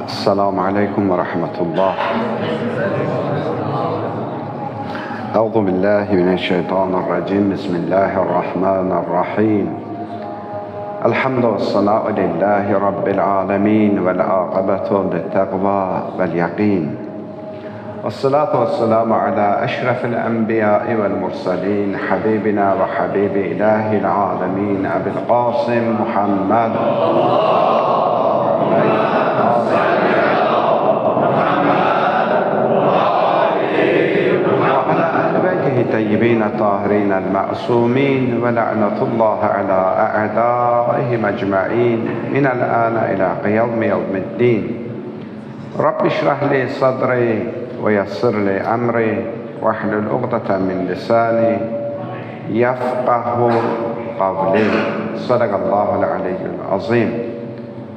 السلام عليكم ورحمة الله. أعوذ بالله من الشيطان الرجيم. بسم الله الرحمن الرحيم. الحمد والصلاة لله رب العالمين والعاقبة للتقوى واليقين. والصلاة والسلام على أشرف الأنبياء والمرسلين حبيبنا وحبيب إله العالمين أبي القاسم محمد وعلى أهل بيته الطيبين الطاهرين المعصومين ولعنة الله على أعدائهم أجمعين من الآن إلى يوم الدين. رب اشرح لي صدري ويسر لي أمري واحلل عقدة من لساني يفقه قولي. صدق الله العلي العظيم.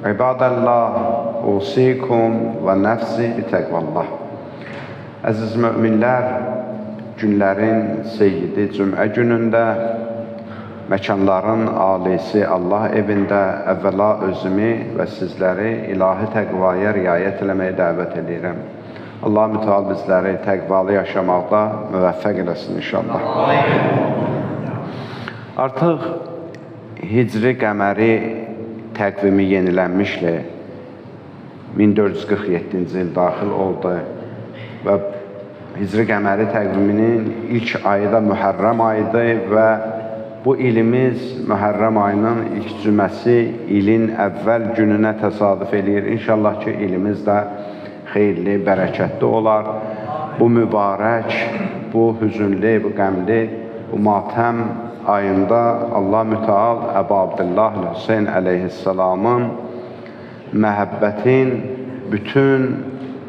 عباد الله أوصيكم ونفسي بتقوى الله. Əziz müminlər, günlərin seyyidi cümə günündə, məkanların alisi Allah evində əvvəla özümü və sizləri ilahi təqvaya riayət eləməyə dəvət edirəm. Allah mütəal bizləri təqvalı yaşamaqda müvəffəq eləsin inşallah. Artıq Hicri qəməri təqvimi yenilənmişdir. 1447-ci il daxil oldu və Hicri qəməri təqviminin ilk ayı da Mühərrəm ayıdır və bu ilimiz Mühərrəm ayının ilk cüməsi ilin əvvəl gününə təsadüf eləyir. İnşallah ki, ilimiz də xeyirli, bərəkətli olar. Bu mübarək, bu hüzünlü, bu qəmli, bu matəm ayında Allah mütəal Əbu Abdullah Hüseyn əleyhissalamın məhəbbətin bütün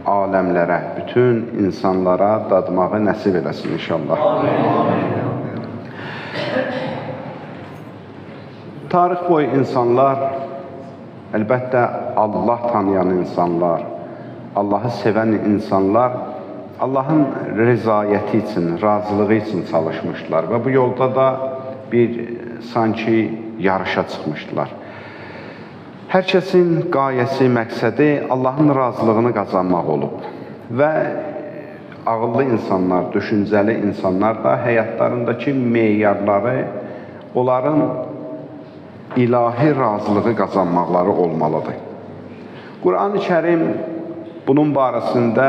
aləmlərə, bütün insanlara dadmağı nəsib eləsin inşallah. Tarix boyu insanlar, əlbəttə Allah tanıyan insanlar, Allahı sevən insanlar Allahın rızayəti üçün, razılığı üçün çalışmışlar və bu yolda da bir sanki yarışa çıxmışdılar. Hər kəsin qayəsi, məqsədi Allahın razılığını qazanmaq olub və ağıllı insanlar, düşüncəli insanlar da həyatlarındakı meyarları onların ilahi razılığı qazanmaqları olmalıdır. Quran-ı Kərim bunun barəsində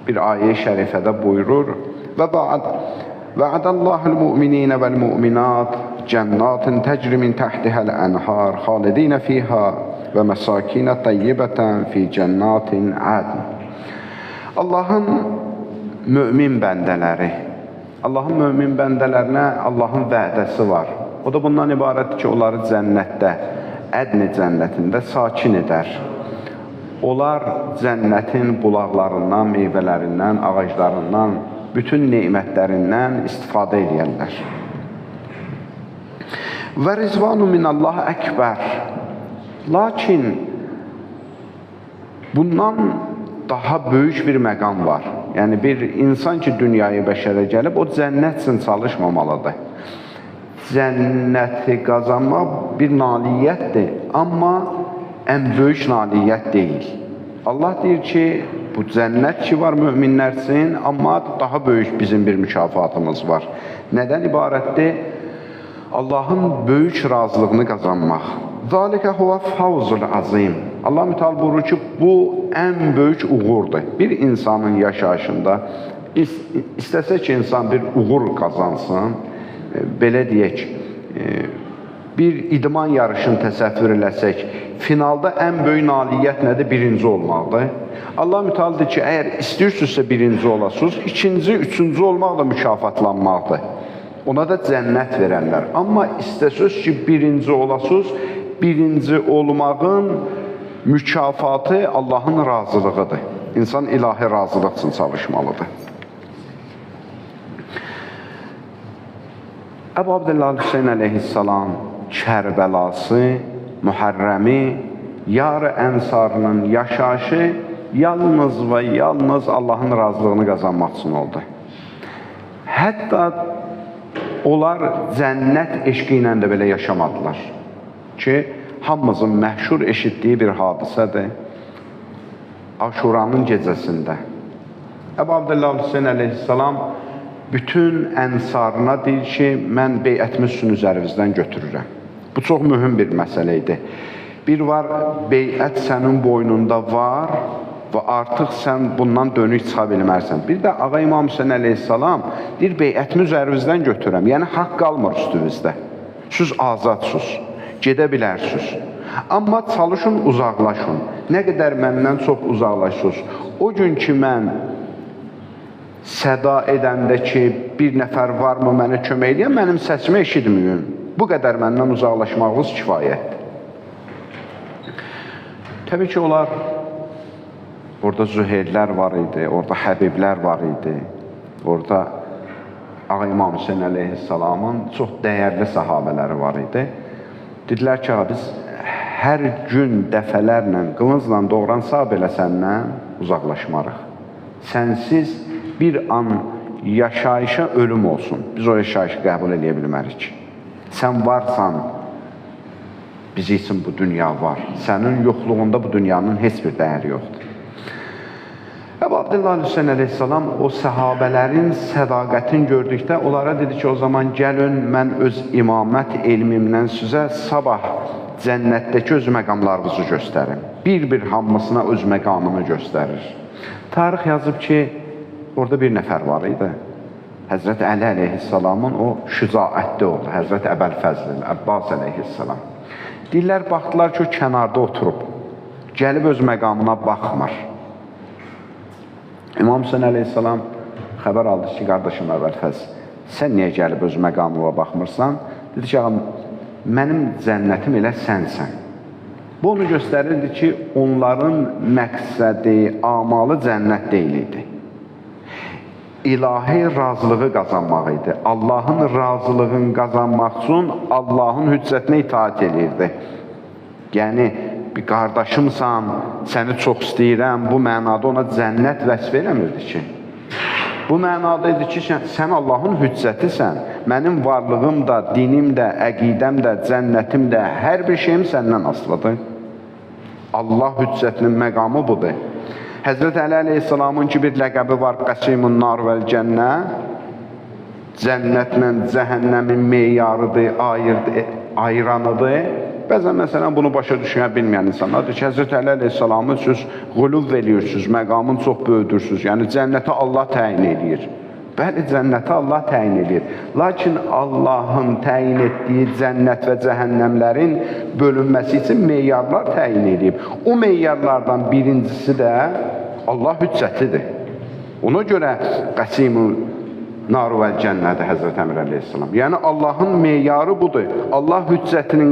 bir ayə-i şərifədə buyurur və va'adallahul mu'minina vel mu'minat cennatin tecri min tahtihal anhar halidina fiha ve masakin tayyibatan fi cennatin adn. Allahın mömin bəndələri, Allahın mömin bəndələrinə Allahın vədəsi var. O da bundan ibarətdir ki, onları cənnətdə, ədn cənnətində sakin edər. Onlar cənnətin bulaqlarından, meyvələrindən, ağaclarından, bütün nemətlərindən istifadə edərlər. Və rizvanu minallah əkbər. Lakin bundan daha böyük bir məqam var. Yəni bir insan ki, dünyaya bəşərə gəlib, o cənnət üçün çalışmamalıdır. Cənnəti qazanmaq bir nailiyyətdir, amma ən böyük nailiyyət deyil. Allah deyir ki, bu cənnət ki var möminlər üçün, amma daha böyük bizim bir mükafatımız var. Nədən ibarətdir? Allahın böyük razılığını qazanmaq. Zalikə huvə fawzul azim. Allah mütəal buyurur ki, bu ən böyük uğurdur. Bir insanın yaşayışında istəsə ki, insan bir uğur qazansın, belə deyək, bir idman yarışını təsəvvür eləsək, finalda ən böyük nailiyyət nədir? Birinci olmaqdır. Allah mütəal deyir ki, əgər istəyirsinizsə birinci olasınız, ikinci, üçüncü olmaq da mükafatlanmaqdır. Ona da cənnət verərlər. Amma istəsiniz ki, birinci olasınız, birinci olmağın mükafatı Allahın razılığıdır. İnsan ilahi razılıq üçün çalışmalıdır. Əbu Abdullah Hüseyn əleyhissalam Kərbəlası, Mühərrəmi, Yar-ı Ənsarının yaşayışı yalnız və yalnız Allahın razılığını qazanmaq üçün oldu. Hətta onlar cənnət eşqi ilə də belə yaşamadılar ki, hamımızın məhşur eşitdiyi bir hadisədir. Aşuranın gecəsində. Əbu Abdullah Hüseyin əleyhissalam bütün ənsarına deyir ki, mən beyətimi sizin üzərinizdən götürürəm. Bu çox mühüm bir məsələ idi. Bir var, beyət sənin boynunda var və artıq sən bundan dönük çıxa bilmərsən. Bir də Ağa İmam Hüseyin əleyhissalam deyir, beyətimi üzərinizdən götürürəm. Yəni, haqq qalmır üstünüzdə. Siz azadsınız, gedə bilərsiniz. Amma çalışın, uzaqlaşın. Nə qədər məndən çox uzaqlaşırsınız. O gün ki, mən səda edəndə ki, bir nəfər varmı mənə kömək edən, mənim səsimi eşitməyin. Bu qədər məndən uzaqlaşmağınız kifayətdir. Təbii ki, onlar orada Züheyrlər var idi, orada Həbiblər var idi, orada Ağa İmam Hüseyin əleyhissalamın çox dəyərli sahabələri var idi. Dedilər ki, biz hər gün dəfələrlə, qılıncla doğransa belə səndən uzaqlaşmarıq. Sənsiz bir an yaşayışa ölüm olsun. Biz o yaşayışı qəbul edə bilmərik. Sən varsan, bizi üçün bu dünya var. Sənin yoxluğunda bu dünyanın heç bir dəyəri yoxdur. Əbu Abdullah Hüseyin əleyhissalam o səhabələrin sədaqətini gördükdə onlara dedi ki, o zaman gəlin mən öz imamət elmimdən sizə sabah cənnətdəki öz məqamlarınızı göstərim. Bir-bir hamısına öz məqamını göstərir. Tarix yazıb ki, orada bir nəfər var idi. Həzrət Əli əleyhissalamın o şücaətli oldu. Həzrət Əbəlfəzl, Əbbas əleyhissalam. Deyirlər, baxdılar ki, o kənarda oturub. Gəlib öz məqamına baxmır. İmam Hüseyin əleyhissalam xəbər aldı ki, qardaşım Əbəlfəzl, sən niyə gəlib öz məqamına baxmırsan? Dedi ki, mənim cənnətim elə sənsən. Bu onu göstərirdi ki, onların məqsədi, amalı cənnət deyil idi. İlahi razılığı qazanmaq idi. Allahın razılığını qazanmaq üçün Allahın hüccətinə itaat edirdi. Yəni, bir qardaşımsan, səni çox istəyirəm, bu mənada ona cənnət vəsf eləmirdi ki. Bu mənada idi ki, sən Allahın hüccətisən, mənim varlığım da, dinim də, əqidəm də, cənnətim də, hər bir şeyim səndən asılıdır. Allah hüccətinin məqamı budur. Həzrət Əli əleyhissalamın ki, bir ləqəbi var, Qəsimun nar vəl cənnə, cənnətlə cəhənnəmin meyarıdır, ayıranıdır. Bəzən, məsələn, bunu başa düşə bilməyən insanlardır ki, Həzrət Əli əleyhissalamı siz quluv verirsiniz, məqamını çox böyüdürsünüz, yəni cənnəti Allah təyin edir. Bəli, cənnəti Allah təyin edir. Lakin Allahın təyin etdiyi cənnət və cəhənnəmlərin bölünməsi üçün meyarlar təyin edib. O meyarlardan birincisi də Allah hüccətidir. Ona görə Qəsimun nar vəl cənnədir Həzrət Əmir əleyhissalam. Yəni Allahın meyarı budur. Allah hüccətinin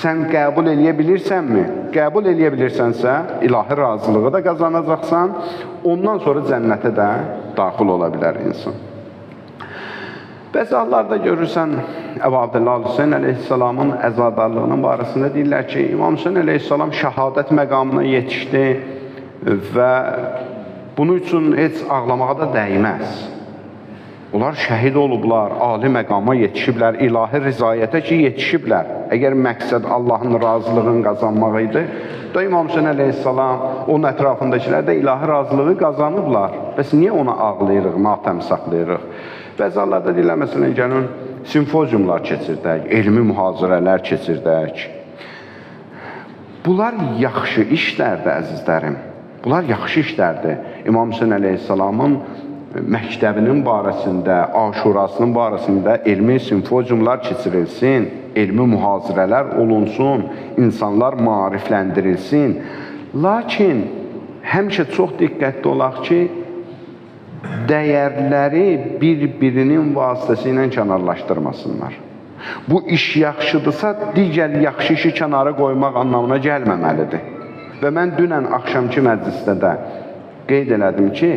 sən qəbul eləyə bilirsənmi? Qəbul eləyə bilirsənsə, ilahi razılığı da qazanacaqsan, ondan sonra cənnətə də daxil ola bilər insan. Bəzi hallarda görürsən, Əbu Abdullah Hüseyin əleyhissalamın əzadarlığının barəsində deyirlər ki, İmam Hüseyin əleyhissalam şəhadət məqamına yetişdi və bunun üçün heç ağlamağa da dəyməz. Onlar şəhid olublar, ali məqama yetişiblər, ilahi rizayətə ki, yetişiblər. Əgər məqsəd Allahın razılığını qazanmaq idi, da İmam Hüseyin əleyhissalam, onun ətrafındakilər də ilahi razılığı qazanıblar. Bəs niyə ona ağlayırıq, matəm saxlayırıq? Bəzi hallarda deyirlər, məsələn, gəlin, simfoziumlar keçirdək, elmi mühazirələr keçirdək. Bunlar yaxşı işlərdir, əzizlərim. Bunlar yaxşı işlərdir. İmam Hüseyin əleyhissalamın məktəbinin barəsində, aşurasının barəsində elmi simfoziumlar keçirilsin, elmi mühazirələr olunsun, insanlar maarifləndirilsin. Lakin həmişə çox diqqətli olaq ki, dəyərləri bir-birinin vasitəsilə kənarlaşdırmasınlar. Bu iş yaxşıdırsa, digər yaxşı işi kənara qoymaq anlamına gəlməməlidir. Və mən dünən axşamki məclisdə də qeyd elədim ki,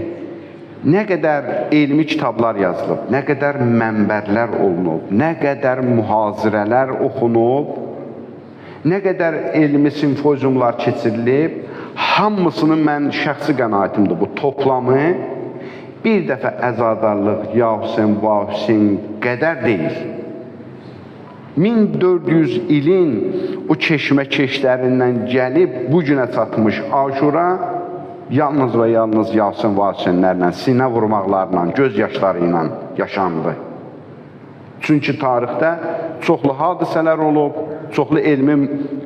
nə qədər elmi kitablar yazılıb, nə qədər mənbərlər olunub, nə qədər mühazirələr oxunub, nə qədər elmi simfoziumlar keçirilib, hamısının mən şəxsi qənaətimdir bu toplamı, bir dəfə əzadarlıq, ya Hüseyin, va Hüseyin qədər deyil. 1400 ilin o keşmə-keşlərindən gəlib bu günə çatmış Aşura yalnız və yalnız Yasin Vasinlərlə, sinə vurmaqlarla, göz yaşları ilə yaşandı. Çünki tarixdə çoxlu hadisələr olub, çoxlu elmi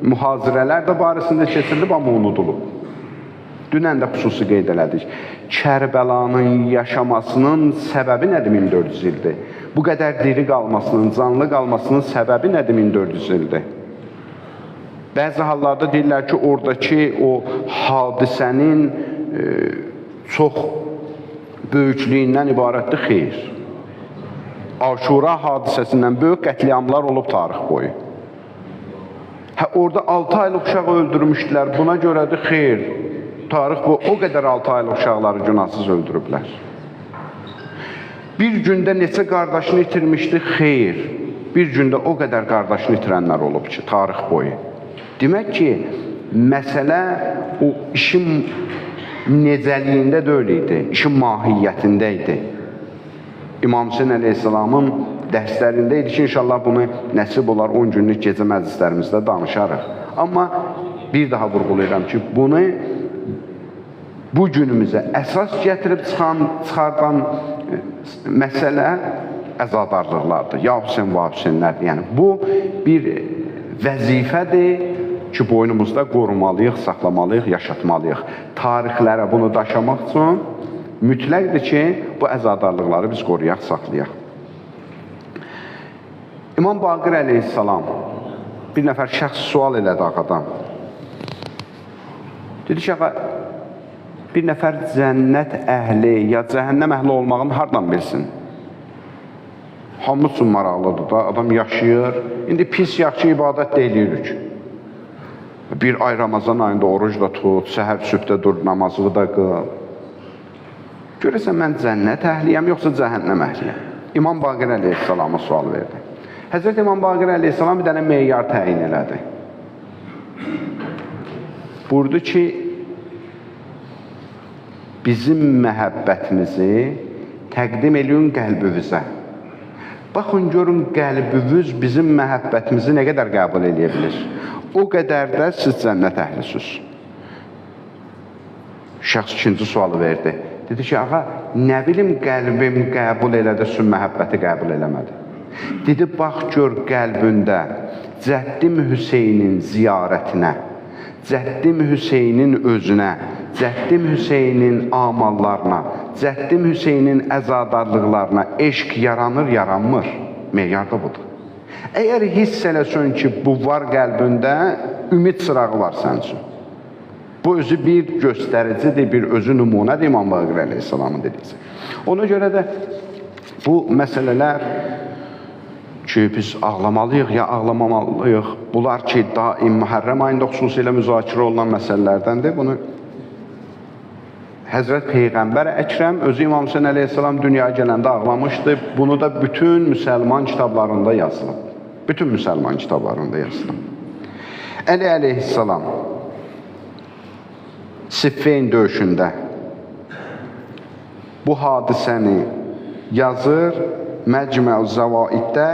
mühazirələr də barəsində keçirilib, amma unudulub. Dünən də xüsusi qeyd elədik. Kərbəlanın yaşamasının səbəbi nədir 1400 ildir? Bu qədər diri qalmasının, canlı qalmasının səbəbi nədir 1400 ildir? Bəzi hallarda deyirlər ki, oradakı o hadisənin çox böyüklüyündən ibarətdir, xeyr. Aşura hadisəsindən böyük qətliamlar olub tarix boyu. Orada 6 aylıq uşağı öldürmüşdülər, buna görədir, xeyr. Tarix bu, o qədər 6 aylıq uşaqları günahsız öldürüblər. Bir gündə neçə qardaşını itirmişdi, xeyr. Bir gündə o qədər qardaşını itirənlər olub ki, tarix boyu. Demək ki, məsələ o işin necəliyində deyil idi, işin mahiyyətində idi. İmam Hüseyin əleyhissalamın dərslərində idi ki, inşallah bunu nəsib olar 10 günlük gecə məclislərimizdə danışarıq. Amma bir daha vurğulayıram ki, bunu bu günümüzə əsas gətirib çıxardan məsələ əzadarlıqlardır. Ya Hüseyin və Hüseyinlərdir. Yəni, bu bir vəzifədir ki, boynumuzda qorumalıyıq, saxlamalıyıq, yaşatmalıyıq. Tarixlərə bunu daşımaq üçün mütləqdir ki, bu əzadarlıqları biz qoruyaq, saxlayaq. İmam Baqir əleyhissalam bir nəfər şəxs sual elədi ağadan. Dedi ki, ağa, bir nəfər cənnət əhli ya cəhənnəm əhli olmağını hardan bilsin? Hamı üçün maraqlıdır da, adam yaşayır. İndi pis yaxşı ibadət deyilik. Bir ay Ramazan ayında oruc da tut, səhər sübhdə dur, namazı da qıl. Görəsən, mən cənnət əhliyəm, yoxsa cəhənnəm əhliyəm? İmam Baqir əleyhissalama sual verdi. Həzrət İmam Baqir əleyhissalam bir dənə meyar təyin elədi. Buyurdu ki, bizim məhəbbətimizi təqdim edin qəlbivizə. Baxın, görün, qəlbiniz bizim məhəbbətimizi nə qədər qəbul edə bilir. O qədər də siz cənnət əhlisiniz. Şəxs ikinci sualı verdi. Dedi ki, ağa, nə bilim qəlbim qəbul elədi, sün məhəbbəti qəbul eləmədi. Dedi, bax, gör qəlbində Cəddim Hüseynin ziyarətinə, Cəddim Hüseynin özünə, Cəddim Hüseynin amallarına, Cəddim Hüseynin əzadarlıqlarına eşq yaranır, yaranmır. Meyar da budur. Əgər hiss eləsən ki, bu var qəlbində, ümid sırağı var sənin üçün. Bu özü bir göstəricidir, bir özü nümunədir İmam Baqir əleyhissalamın dediyisi. Ona görə də bu məsələlər ki, biz ağlamalıyıq ya ağlamamalıyıq, bunlar ki, daim Mühərrəm ayında xüsusilə müzakirə olunan məsələlərdəndir. Bunu Həzrət Peyğəmbər Əkrəm, özü İmam Hüseyin əleyhissalam dünyaya gələndə ağlamışdı. Bunu da bütün müsəlman kitablarında yazılıb. Bütün müsəlman kitablarında yazılıb. Əli əleyhissalam Siffeyn döyüşündə bu hadisəni yazır Məcmə-ü Zəvaiddə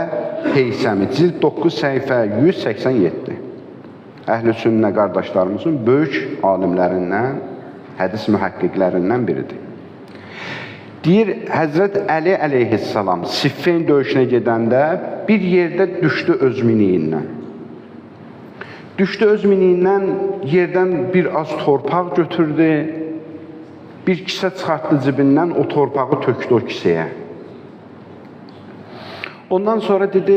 Heysəmi, cild 9 səhifə 187. Əhl-i Sünnə qardaşlarımızın böyük alimlərindən, hədis mühəqqiqlərindən biridir. Deyir, Həzrət Əli əleyhissalam Siffeyn döyüşünə gedəndə bir yerdə düşdü öz miniyindən. Düşdü öz miniyindən, yerdən bir az torpaq götürdü, bir kisə çıxartdı cibindən, o torpağı tökdü o kisəyə. Ondan sonra dedi,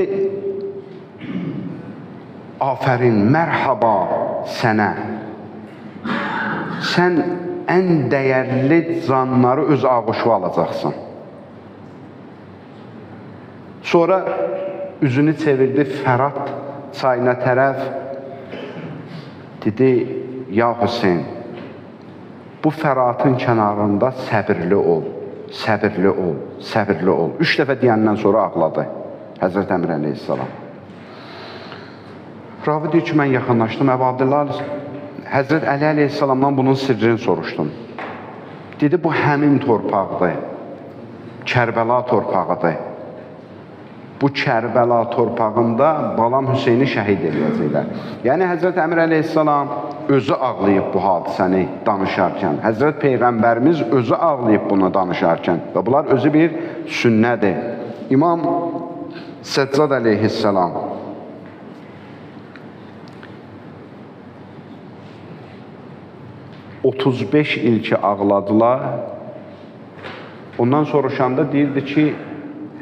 afərin, mərhaba sənə. Sən ən dəyərli canları öz ağuşu alacaqsın. Sonra üzünü çevirdi Fərat çayına tərəf. Dedi, ya Hüseyin, bu Fəratın kənarında səbirli ol, səbirli ol, səbirli ol. 3 dəfə deyəndən sonra ağladı Həzrət Əmr əleyhissalam. Ravi deyir ki, mən yaxınlaşdım, Əbu Abdillah Həzrət Əli əleyhissalamdan bunun sirrini soruşdum. Dedi, bu həmin torpaqdır, Kərbəla torpağıdır. bu Kərbəla torpağında balam Hüseyni şəhid edəcəklər. Yəni Həzrət Əmir əleyhissalam özü ağlayıb bu hadisəni danışarkən, Həzrət Peyğəmbərimiz özü ağlayıb bunu danışarkən və bunlar özü bir sünnədir. İmam Səccad əleyhissalam 35 il ki ağladılar. Ondan soruşanda deyirdi ki,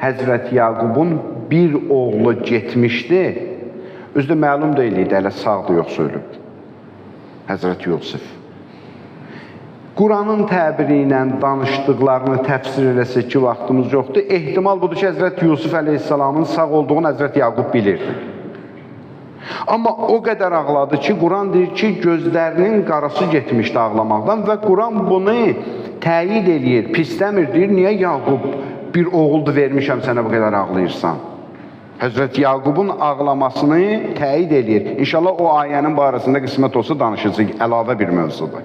Həzrət Yaqubun bir oğlu getmişdi. Özü də məlum deyil idi, hələ sağdır yoxsa ölüb. Həzrət Yusuf. Quranın təbiri ilə danışdıqlarını təfsir eləsək ki, vaxtımız yoxdur. Ehtimal budur ki, Həzrət Yusuf əleyhissalamın sağ olduğunu Həzrət Yaqub bilirdi. Amma o qədər ağladı ki, Quran deyir ki, gözlərinin qarası getmişdi ağlamaqdan və Quran bunu təyid eləyir, pisləmir, deyir, niyə Yaqub bir oğuldu vermişəm sənə bu qədər ağlayırsan? Həzrət Yaqubun ağlamasını təyid eləyir. İnşallah o ayənin barəsində qismət olsa danışacaq, əlavə bir mövzudur.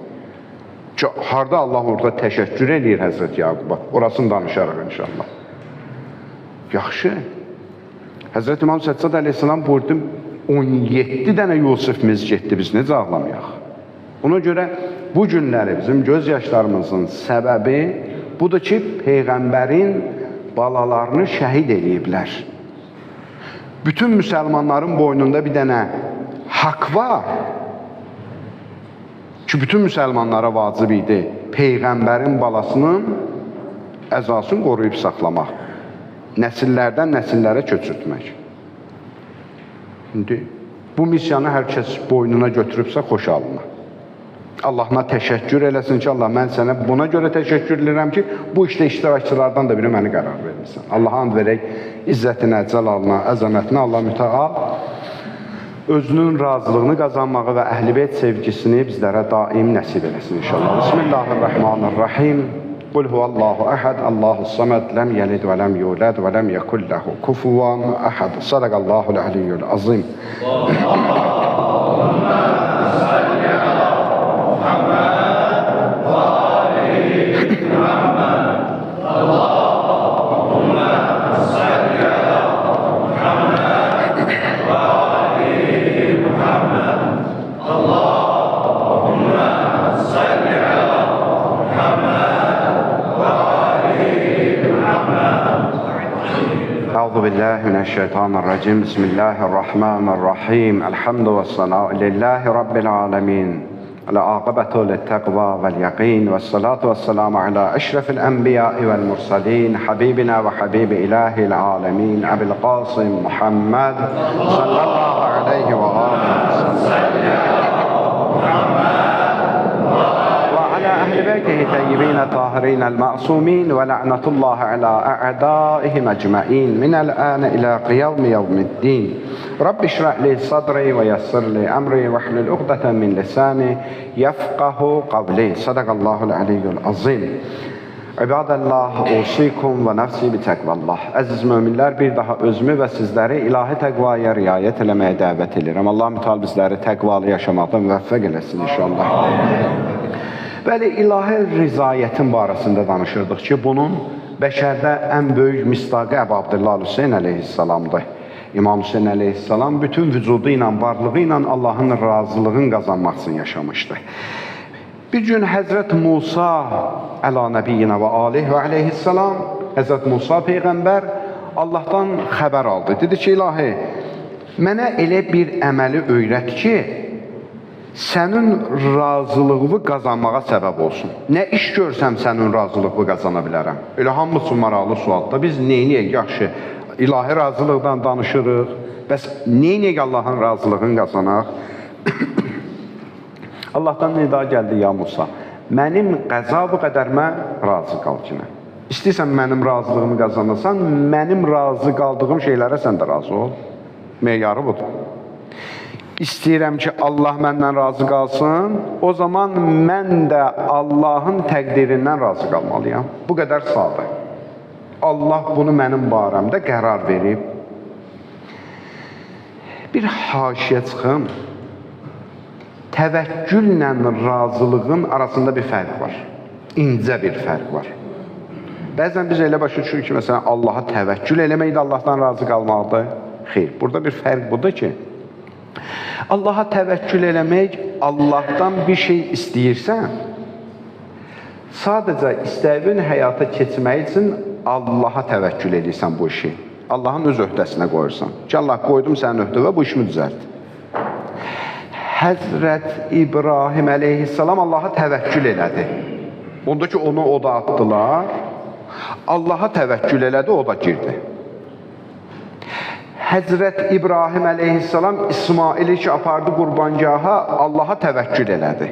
Ki, harada Allah orada təşəkkür eləyir Həzrət Yaquba, orasını danışarıq inşallah. Yaxşı. Həzrət İmam Səccad əleyhissalam buyurdu, 17 dənə Yusufimiz getdi, biz necə ağlamayaq? Buna görə bu günləri bizim göz yaşlarımızın səbəbi budur ki, Peyğəmbərin balalarını şəhid eləyiblər. Bütün müsəlmanların boynunda bir dənə haqq var ki, bütün müsəlmanlara vacib idi Peyğəmbərin balasının əzasını qoruyub saxlamaq, nəsillərdən nəsillərə köçürtmək. İndi bu missiyanı hər kəs boynuna götürübsə xoş alınır. Allahına təşəkkür eləsin ki, Allah mən sənə buna görə təşəkkür edirəm ki, bu işdə iştirakçılardan da biri məni qərar vermirsən. Allaha and verək, izzətinə, cəlalına, əzəmətinə Allah mütəal özünün razılığını qazanmağı və əhl-i-beyt sevgisini bizlərə daim nəsib eləsin inşallah. Bismillahirrahmanirrahim. Qul huvallahu əhəd, Allahu-s-saməd, ləm yəlid və ləm yuləd və ləm yəkulləhu kufuvan əhəd. Sadaqallahul əliyyul azim. أعوذ بالله من الشيطان الرجيم بسم الله الرحمن الرحيم الحمد والصلاة لله رب العالمين العاقبة للتقوى واليقين والصلاة والسلام على أشرف الأنبياء والمرسلين حبيبنا وحبيب إله العالمين أبي القاسم محمد صلى الله عليه وآله وسلم أهل بيته طيبين الطاهرين المعصومين ولعنة الله على أعدائهم أجمعين من الآن إلى قيام يوم الدين رب اشرح لي صدري ويسر لي أمري واحلل عقدة من لساني يفقه قولي صدق الله العلي العظيم İbadəllah, usikum və nəfsi bi təqvallah. Əziz möminlər, bir daha özümü və sizləri ilahi təqvaya riayət eləməyə dəvət edirəm. Allah mütəal bizləri təqvalı yaşamaqda müvəffəq eləsin inşallah. Bəli, ilahi rizayətin barəsində danışırdıq ki, bunun bəşərdə ən böyük mistaqı Əbu Abdullah Hüseyn əleyhissalamdır. İmam Hüseyn əleyhissalam bütün vücudu ilə, varlığı ilə Allahın razılığını qazanmaq üçün yaşamışdı. Bir gün Həzrət Musa əla nəbiyyinə və aleyh və aleyhissalam, Həzrət Musa Peyğəmbər Allahdan xəbər aldı. Dedi ki, ilahi, mənə elə bir əməli öyrət ki, sənin razılığını qazanmağa səbəb olsun. Nə iş görsəm sənin razılığını qazana bilərəm. Elə hamısı maraqlı sualda. Biz neyniyək? Yaxşı, ilahi razılıqdan danışırıq. Bəs neyniyək Allahın razılığını qazanaq? Allahdan nida gəldi ya Musa. Mənim qəzabı qədərimə razı qal ki. İstəyirsən mənim razılığımı qazanırsan, mənim razı qaldığım şeylərə sən də razı ol. Meyarı budur. İstəyirəm ki, Allah məndən razı qalsın, o zaman mən də Allahın təqdirindən razı qalmalıyam. Bu qədər sadə. Allah bunu mənim barəmdə qərar verib. Bir haşiyə çıxım. Təvəkküllə razılığın arasında bir fərq var. İncə bir fərq var. Bəzən biz elə başa düşürük ki, məsələn, Allaha təvəkkül eləmək də Allahdan razı qalmaqdır. Xeyr, burada bir fərq budur ki, Allaha təvəkkül eləmək, Allahdan bir şey istəyirsən, sadəcə istəyin həyata keçmək üçün Allaha təvəkkül edirsən bu işi. Allahın öz öhdəsinə qoyursan. Ki, Allah qoydum sənin öhdəvə, bu işimi düzəlt. Həzrət İbrahim əleyhissalam Allaha təvəkkül elədi. Onda ki, onu oda atdılar, Allaha təvəkkül elədi, o da girdi. Həzrət İbrahim əleyhissalam İsmaili ki, apardı qurbangaha, Allaha təvəkkül elədi.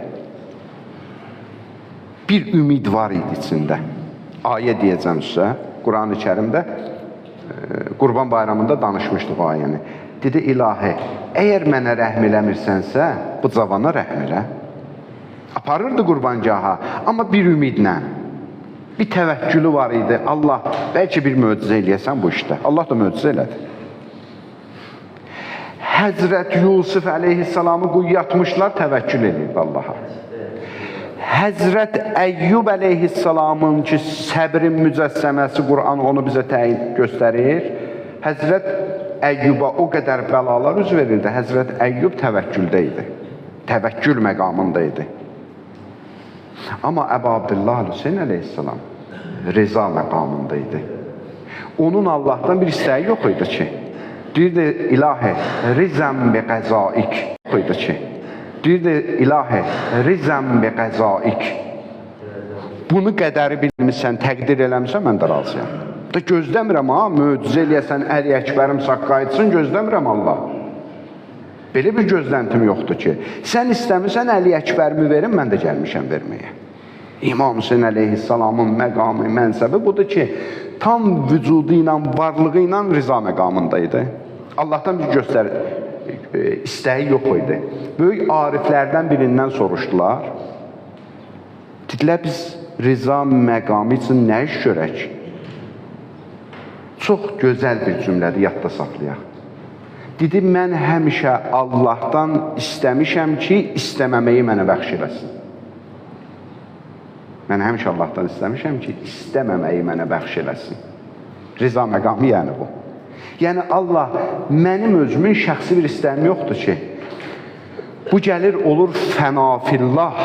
Bir ümid var idi içində. Ayə deyəcəm sizə, Quran-ı Kərimdə, Qurban bayramında danışmışdıq o ayəni. Dedi, ilahi, əgər mənə rəhm eləmirsənsə, bu cavana rəhm elə. Aparırdı qurbangaha, amma bir ümidlə, bir təvəkkülü var idi. Allah, bəlkə bir möcüzə eləyəsən bu işdə. Allah da möcüzə elədi. Həzrət Yusuf əleyhissalamı quyuya atmışlar, təvəkkül edirdi Allaha. Həzrət Əyyub əleyhissalamın ki, səbrin mücəssəməsi Quran onu bizə təyin göstərir. Həzrət Əyyuba o qədər bəlalar üz verildi. Həzrət Əyyub təvəkküldə idi. Təvəkkül məqamında idi. Amma Əbu Abdullah Hüseyn əleyhissalam rıza məqamında idi. Onun Allahdan bir istəyi yox idi ki, deyirdi, ilahi, rizəm bi qəzaik. Yox idi ki, deyirdi, ilahi, rizəm bi qəzaik. Bunu qədəri bilmirsən, təqdir eləmirsən, mən də razıyam. Da gözləmirəm, möcüzə eləyəsən, Əli Əkbərim saqqa etsin, gözləmirəm Allah. Belə bir gözləntim yoxdur ki, sən istəmirsən Əli Əkbərimi verin, mən də gəlmişəm verməyə. İmam Hüseyin əleyhissalamın məqamı, mənsəbi budur ki, tam vücudu ilə, varlığı ilə rıza məqamında idi. Allahdan bir istəyi yox idi. Böyük ariflərdən birindən soruşdular. Dedilər, biz rıza məqamı üçün nə iş görək? Çox gözəl bir cümlədir, yadda saxlayaq. Dedi, mən həmişə Allahdan istəmişəm ki, istəməməyi mənə bəxş eləsin. Mən həmişə Allahdan istəmişəm ki, istəməməyi mənə bəxş eləsin. Rıza məqamı yəni bu. Yəni Allah, mənim özümün şəxsi bir istəyim yoxdur ki, bu gəlir olur fənafillah,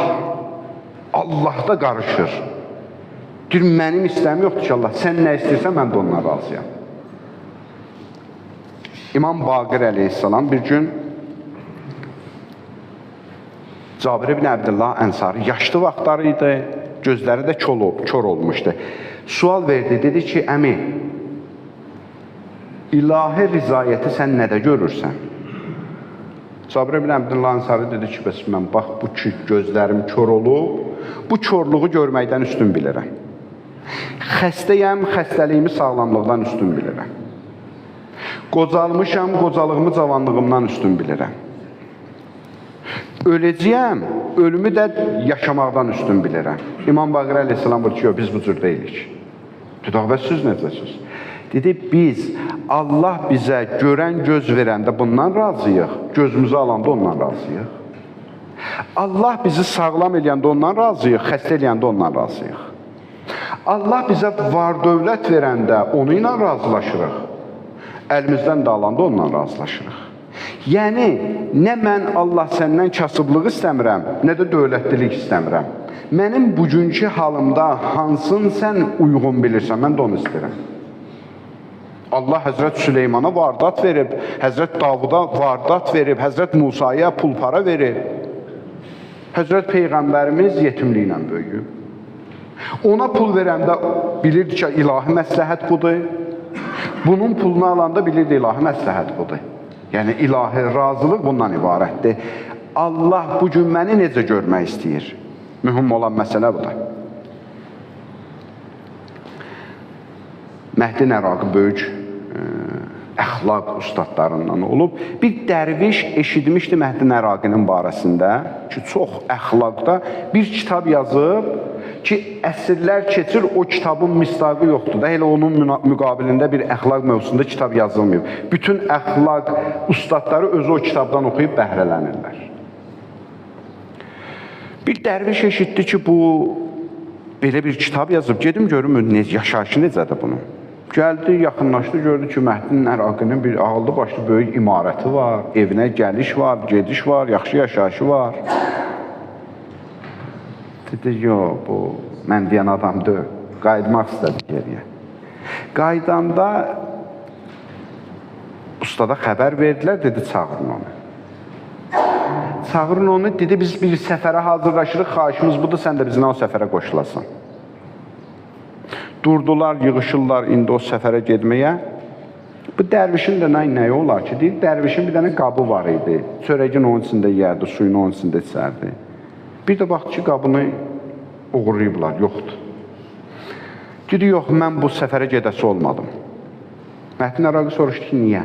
Allahda qarışır. Deyir, mənim istəyim yoxdur ki, Allah, sən nə istəyirsən, mən də ondan razıyam. İmam Baqir əleyhissalam bir gün Cabir ibn Əbdillah Ənsari yaşlı vaxtları idi, gözləri də kör olmuşdu. Sual verdi, dedi ki, əmi, ilahi rizayəti sən nədə görürsən? Cabir ibn Əbdillah Ənsari dedi ki, bəs mən bax, bu ki, gözlərim kör olub, bu körluğu görməkdən üstün bilirəm. Xəstəyəm, xəstəliyimi sağlamlıqdan üstün bilirəm. Qocalmışam, qocalığımı cavanlığımdan üstün bilirəm. Öləcəyəm, ölümü də yaşamaqdan üstün bilirəm. İmam Baqir əleyhissalam buyurdu ki, biz bu cür deyilik. Dedi, və siz necəsiniz? Dedi, biz Allah bizə görən göz verəndə bundan razıyıq, gözümüzü alanda ondan razıyıq. Allah bizi sağlam eləyəndə ondan razıyıq, xəstə eləyəndə ondan razıyıq. Allah bizə var dövlət verəndə onu ilə razılaşırıq. Əlimizdən də alanda ondan razılaşırıq. Yəni, nə mən Allah səndən kasıblıq istəmirəm, nə də dövlətlilik istəmirəm. Mənim bugünkü halımda hansını sən uyğun bilirsən, mən də onu istəyirəm. Allah Həzrət Süleymana vardat verib, Həzrət Davuda vardat verib, Həzrət Musaya pul para verib. Həzrət Peyğəmbərimiz yetimliklə böyüyüb. Ona pul verəndə bilirdi ki, ilahi məsləhət budur. Bunun pulunu alanda bilirdi, ilahi məsləhət budur. Yəni, ilahi razılıq bundan ibarətdir. Allah bugün məni necə görmək istəyir? Mühüm olan məsələ budur. Məhdi Nəraqi böyük əxlaq ustadlarından olub. Bir dərviş eşitmişdi Məhdi Nəraqinin barəsində ki, çox əxlaqda bir kitab yazıb ki, əsrlər keçir, o kitabın misdaqı yoxdur da, elə onun müqabilində bir əxlaq mövzusunda kitab yazılmıyor. Bütün əxlaq ustadları özü o kitabdan oxuyub bəhrələnirlər. Bir dərviş eşitdi ki, bu belə bir kitab yazıb, gedim görüm yaşayışı necədir bunun. Gəldi, yaxınlaşdı, gördü ki, Məhdinin Əraqinin bir ağıllı başlı böyük imarəti var, evinə gəliş var, gediş var, yaxşı yaşayışı var. Dedi, yox, bu mən deyən adam deyil, qayıtmaq istədi geriyə. Qaydanda ustada xəbər verdilər, dedi, çağırın onu. Çağırın onu, dedi, biz bir səfərə hazırlaşırıq, xahişimiz budur, sən də bizlə o səfərə qoşulasan. Durdular, yığışırlar indi o səfərə getməyə. Bu dərvişin də nəyi olar ki, deyir, dərvişin bir dənə qabı var idi. Çörəgin onun içində yerdi, suyunu onun içində içərdi. Bir də baxdı ki, qabını uğurlayıblar, yoxdur. Dedi, yox, mən bu səfərə gedəsi olmadım. Məhdin Əraqi soruşdu ki, niyə?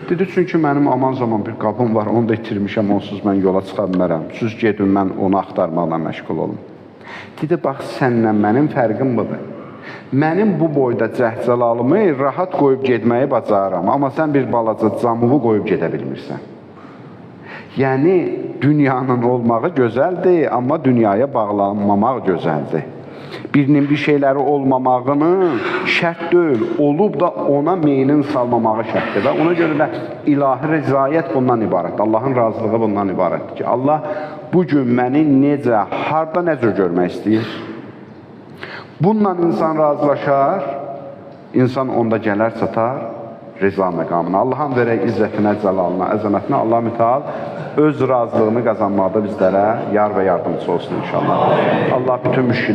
Dedi, çünki mənim aman zaman bir qabım var, onu da itirmişəm, onsuz mən yola çıxa bilmərəm. Siz gedin, mən onu axtarmaqla məşğul olum. Dedi, bax, sənlə mənim fərqim budur. Mənim bu boyda cəhcəlalımı rahat qoyub getməyi bacarıram, amma sən bir balaca camuvu qoyub gedə bilmirsən. Yəni, dünyanın olmağı gözəldir, amma dünyaya bağlanmamaq gözəldir. Birinin bir şeyləri olmamağını şərt deyil, olub da ona meylin salmamağı şərtdir. Və ona görə də ilahi rəzayət bundan ibarətdir. Allahın razılığı bundan ibarətdir ki, Allah bugün məni necə, harda necə görmək istəyir? Bununla insan razılaşar, insan onda gələr çatar rıza məqamına. Allahın verək izzətinə, cəlalına, əzəmətinə Allah mütəal öz razılığını qazanmaqda bizlərə yar və yardımcısı olsun inşallah. Allah bütün müşkillər